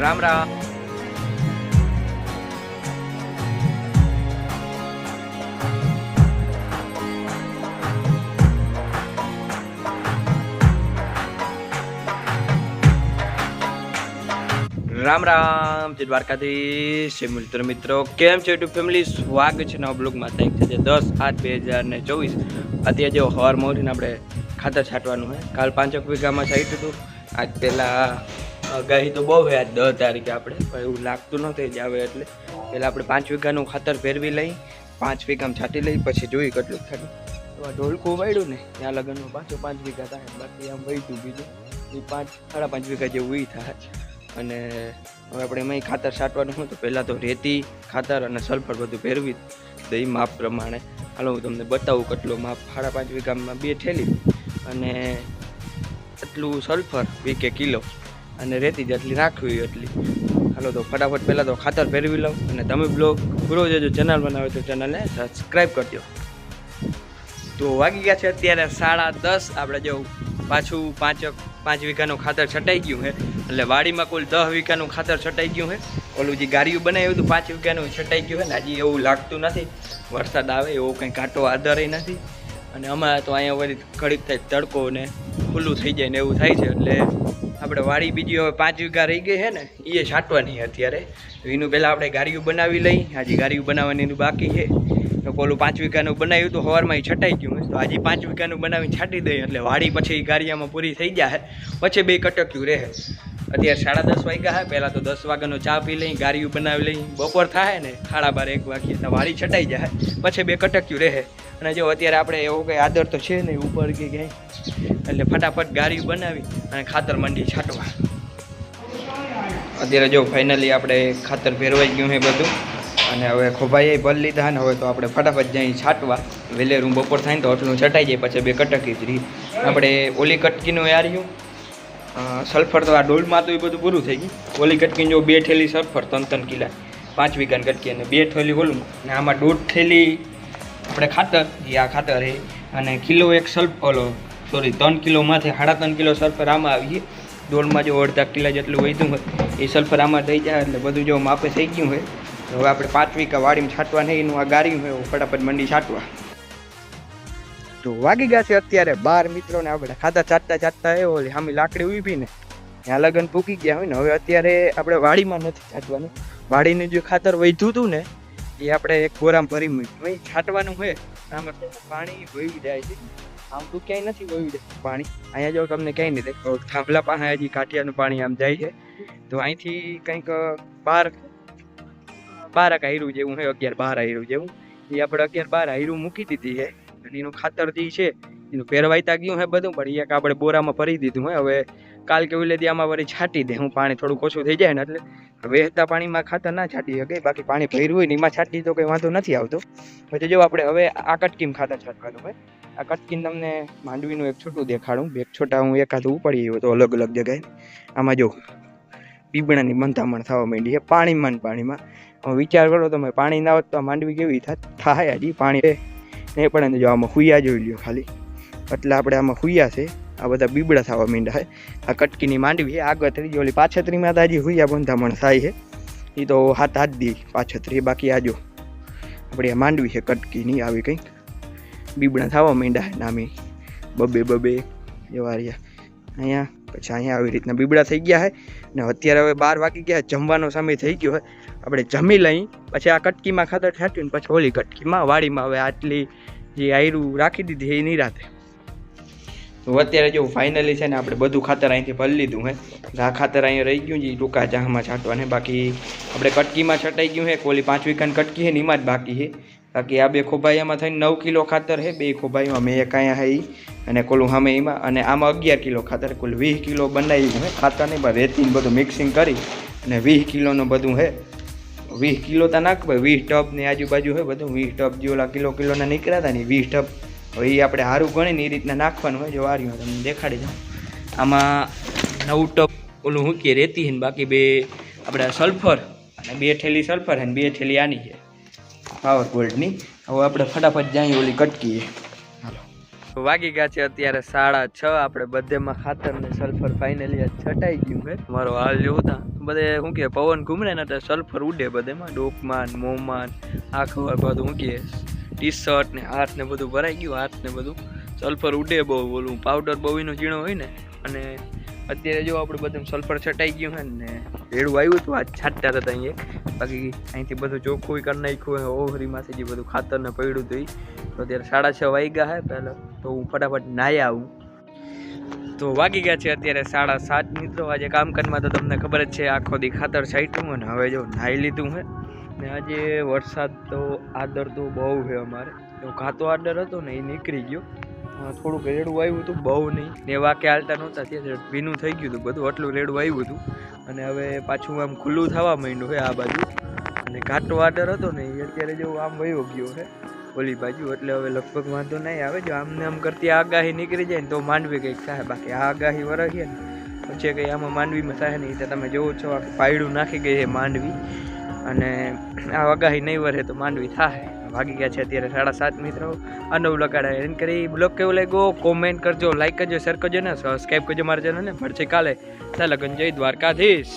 રામ રામ. રામ રામ જય દ્વારકાધીશ. મિત્રો કેમ છે યુટ્યુબ ફેમિલી? સ્વાગત છે નવા બ્લોગમાં. તારીખ છે 10/8/2024. અત્યારે જો હવાર મોરીને આપણે ખાતર છાંટવાનું હોય. કાલ 5 વીઘામાં છાંટ્યું હતું. આજ પહેલાં આગાહી તો બહુ હોય આજ 10 તારીખે આપણે, પણ એવું લાગતું નહોતું જ આવે એટલે પહેલાં આપણે 5 વીઘાનું ખાતર ફેરવી લઈ, 5 વીઘામાં છાંટી લઈ, પછી જોઈ કેટલું થાતું. તો ઢોલકું વાળ્યું ને ત્યાં લગનમાં પાછું 5 વીઘા થાય, બાકી આમ વહીતું બીજું એ 5-5.5 વીઘા જેવું થાય. અને હવે આપણે એમાં ખાતર છાંટવાનું હોય તો પહેલાં તો રેતી ખાતર અને સલ્ફર બધું ફેરવી દઈ માપ પ્રમાણે. હાલો હું તમને બતાવું કેટલો માપ. 5.5 વીઘામાં 2 થેલી અને એટલું સલ્ફર 20 કિલો અને રેતી જેટલી નાખવી એટલી. હાલો તો ફટાફટ પહેલાં તો ખાતર ફેરવી લઉં અને તમે બ્લોગ પૂરો જો ચેનલ બનાવે તો ચેનલને સબસ્ક્રાઈબ કરજો. તો વાગી ગયા છે અત્યારે 10:30. આપણે જો પાછું 5 વીઘાનું ખાતર છટાઈ ગયું છે, એટલે વાડીમાં કુલ 10 વીઘાનું ખાતર છટાઈ ગયું છે. ઓલું જે ગાડીયું બનાવ્યું હતું 5 વીઘાનું છટાઈ ગયું છે ને હજી એવું લાગતું નથી વરસાદ આવે એવો કંઈ કાંટો આધાર નથી. અને અમારે તો અહીંયા વળી ઘડીક થાય તડકો ને ખુલ્લું થઈ જાય ને એવું થાય છે, એટલે આપણે વાડી બીજી હવે 5 વીઘા રહી ગઈ છે ને એ છાંટવાની અત્યારે. તો એનું પહેલાં આપણે ગાડીયું બનાવી લઈ. હજી ગાડીયું બનાવવાની બાકી છે. તો ઓલું 5 વીઘાનું બનાવ્યું તો સવારમાં એ છટાઈ ગયું તો હજી 5 વીઘાનું બનાવીને છાંટી દઈએ એટલે વાડી પછી ગારિયામાં પૂરી થઈ જાય, પછી 2 કટક્યું રહે. અત્યારે 10:30 વાગ્યા છે. પહેલાં તો 10 વાગ્યાનો ચા પી લઈ, ગારિયું બનાવી લઈ, બપોર થાય ને 12:30-1 વાગ્યે તો વાડી છટાઈ જાય, પછી 2 કટક્યું રહે. અને જો અત્યારે આપણે એવો કંઈ આદર તો છે નહીં ઉપર કે ક્યાંય, એટલે ફટાફટ ગારિયું બનાવી અને ખાતર મંડી છાંટવા. અત્યારે જો ફાઇનલી આપણે ખાતર ફેરવાઈ ગયું છે બધું અને હવે ખોભાઈએ ભરી લીધા ને હવે તો આપણે ફટાફટ જઈ છાંટવા. વેલેરું બપોર થાય ને તો આટલું છટાઈ જાય, પછી 2 કટકી જ રહી. આપણે ઓલી કટકીનું યાર્યું સલ્ફર તો આ ડોલમાં તો એ બધું પૂરું થઈ ગયું. ઓલી કટકીને જો 2 થેલી સલ્ફર 3 કિલા 5 વીઘાની કટકી અને 2 થેલી ઓલું ને આમાં 1.5 થેલી આપણે ખાતર જે આ ખાતર છે અને કિલો 1 સલ્ફર 3 કિલોમાંથી 3.5 કિલો સલ્ફર આમાં આવીએ. ડોલમાં જો 1.5 કિલા જેટલું વધ્યું હોય એ સલ્ફર આમાં થઈ જાય એટલે બધું જો માપે થઈ ગયું હોય. હવે આપણે 5 વીઘા વાડીમાં છાંટવા નહીં, એનું આ ગાર્યું હોય ફટાફટ મંડી છાંટવા. તો વાગી ગયા છે અત્યારે 12 મિત્રોને આપણે ખાતર છાંટતા ઓલી સામે લાકડી ઊભી ને ત્યાં લગન પૂકી ગયા હોય ને. હવે અત્યારે આપણે વાડીમાં નથી છાંટવાનું. વાડીનું જે ખાતર વધ્યું હતું ને એ આપણે એક બોરામાં ભરી મૂક્યું છાંટવાનું હોય. આમાં પાણી વહી જાય છે, આમ તો ક્યાંય નથી વહી જાય પાણી. અહીંયા જો તમને ક્યાંય નહીં દેખાય, થાંભલા પાસે હજી કાંઠિયાનું પાણી આમ જાય છે. તો અહીંથી કંઈક 12 હાયરું જેવું છે, 11-12 હાયરું જેવું એ આપણે 11-12 હાયરું મૂકી દીધી છે. અને એનું ખાતર જે છે એનું ફેરવાઈતા ગયું છે બધું, પણ એક આપણે બોરામાં ભરી દીધું હોય. હવે કાલ કેવું લેતી આમાં વળી છાંટી દે. હું પાણી થોડુંક ઓછું થઈ જાય ને એટલે વહેતા પાણીમાં ખાતર ના છાંટી શકે, બાકી પાણી ભર્યું હોય ને એમાં છાંટી તો કંઈ વાંધો નથી આવતો. પછી જો આપણે હવે આ કટકીમાં ખાતર છાંટવાનું હોય. આ કટકીને તમને માંડવીનું એક છોટું દેખાડું. 2 છોટા હું એકાદ ઉપાડી આવ્યો તો અલગ અલગ જગ્યાએ. આમાં જો પીબણાની બંધામણ થવા માંડી છે પાણીમાં. વિચાર કરો તમે પાણી ના હોત તો માંડવી કેવી થાય. હજી પાણી નહીં પડે ને જો આમાં હુયા જોઈ લ્યો ખાલી, એટલે આપણે આમાં હુયા છે. આ બધા બીબડા થવા માંડ્યા છે. આ કટકીની માંડવી આગળ થઈ ગઈ. ઓલી પાછતરીમાં તો હજી હુયા બંધામણ થાય છે, એ તો હાથ દી પાછતરી. બાકી આજો આપણી આ માંડવી છે કટકીની આવી કંઈક બીબડા થવા માંડ્યા છે નામી બબે એવા રહ્યા અહીંયા. પછી અહીંયા આવી રીતના બીબડા થઈ ગયા છે ને અત્યારે હવે 12 વાગી ગયા, જમવાનો સમય થઈ ગયો હોય. આપણે જમી લઈ પછી આ કટકીમાં ખાતર છાંટ્યું ને પછી ઓલી કટકીમાં વાડીમાં હવે આટલી જે આયરું રાખી દીધી એ નિરાતે. તો અત્યારે જો ફાઇનલી છે ને આપણે બધું ખાતર અહીંથી ભરી લીધું હે. આ ખાતર અહીંયા રહી ગયું છે ટૂંકા ચાહમાં છાંટવાને, બાકી આપણે કટકીમાં છટાઈ ગયું છે. ઓલી 5 વીઘાની કટકી છે ને એમાં જ બાકી છે. બાકી આ 2 ખોભાઈયામાં થઈને 9 કિલો ખાતર છે. 2 ખોભાઈમાં મેં એક અહીંયા છે અને કોલું સામે એમાં, અને આમાં 11 કિલો ખાતર. કુલ 20 કિલો બનાવ્યું છે ખાતર નહીં, પણ રેતીને બધું મિક્સિંગ કરી અને 20 કિલોનું બધું છે. 20 કિલો તો નાખ ભાઈ, 20 ટબ ની આજુબાજુ હોય બધું. 20 ટબ જે ઓલા કિલોના નીકળ્યા હતા ને 20 ટબ. હવે એ આપણે સારું ગણીને એ રીતના નાખવાનું હોય. જો આ રહ્યું તમને દેખાડી દઉં. આમાં 9 ટબ ઓલું મૂકીએ રેતી ને બાકી 2 આપણે સલ્ફર અને 2 થેલી સલ્ફર અને 2 થેલી આની છે પાવર ગોલ્ડની. હવે આપણે ફટાફટ જઈએ ઓલી કટકીએ. હાલો વાગી ગયા છે અત્યારે 6:30. આપણે બધેમાં ખાતર ને સલ્ફર ફાઇનલી છટાઈ ગયું છે. મારો હાલ જેવું તા બધે શું કે પવન ઘૂમરે ને એટલે સલ્ફર ઉડે બધેમાં, ડોકમાં મોંમાં આખું બધું શું કે ટી શર્ટ ને હાથ ને બધું ભરાઈ ગયું, હાથ ને બધું સલ્ફર ઉડે બહુ. બોલું પાવડર બહુ એનો ઝીણો હોય ને. અને અત્યારે જો આપણે બધું સલ્ફર છટાઈ ગયું છે ને રેડું આવ્યું હતું આજ છાંટતા હતા અહીંયા. બાકી અહીંથી બધું ચોખ્ખું કરી નાખ્યું હોય ઓહરીમાંથી જે બધું ખાતર ને પડ્યું હતું. તો અત્યારે 6:30 વાગ્યા છે પહેલાં તો હું ફટાફટ નાહી આવું. તો વાગી ગયા છે અત્યારે 7:30 મિત્રો. આજે કામકાજમાં તો તમને ખબર જ છે આખો દી ખાતર છાંટ્યું અને હવે જો નાહી લીધું છે. ને આજે વરસાદ તો આદર તો બહુ છે અમારે. તો ઘાતો આદર હતો ને એ નીકળી ગયો. થોડુંક રેડું આવ્યું હતું, બહુ નહીં. ને વાકે હાલતા નહોતા ત્યાં ભીનું થઈ ગયું હતું બધું, આટલું રેડું આવ્યું હતું. અને હવે પાછું આમ ખુલ્લું થવા માંડ્યું છે આ બાજુ. અને ઘાટો આદર હતો ને એ અત્યારે જો આમ વયો ગયો છે ઓલી બાજુ. એટલે હવે લગભગ વાંધો નહીં આવે. જો આમને આમ કરતી આગાહી નીકળી જાય ને તો માંડવી કંઈક થાય. બાકી આ આગાહી વરખીએ ને પછી કંઈ આમાં માંડવીમાં થાય નહીં. તો તમે જોવો છો પાયડું નાખી ગઈ છે માંડવી. અને આ આગાહી નહીં વરે તો માંડવી થાય. વાગી ગયા છે અત્યારે 7:30 મિત્રો. આ નવું લગાડાય એન કરી બ્લોગ કેવો લાગ્યો કોમેન્ટ કરજો, લાઈક કરજો, શેર કરજો ને સબસ્ક્રાઈબ કરજો મારા ચેનલને. મળશે કાલે. ચાલો જય દ્વારકાધીશ.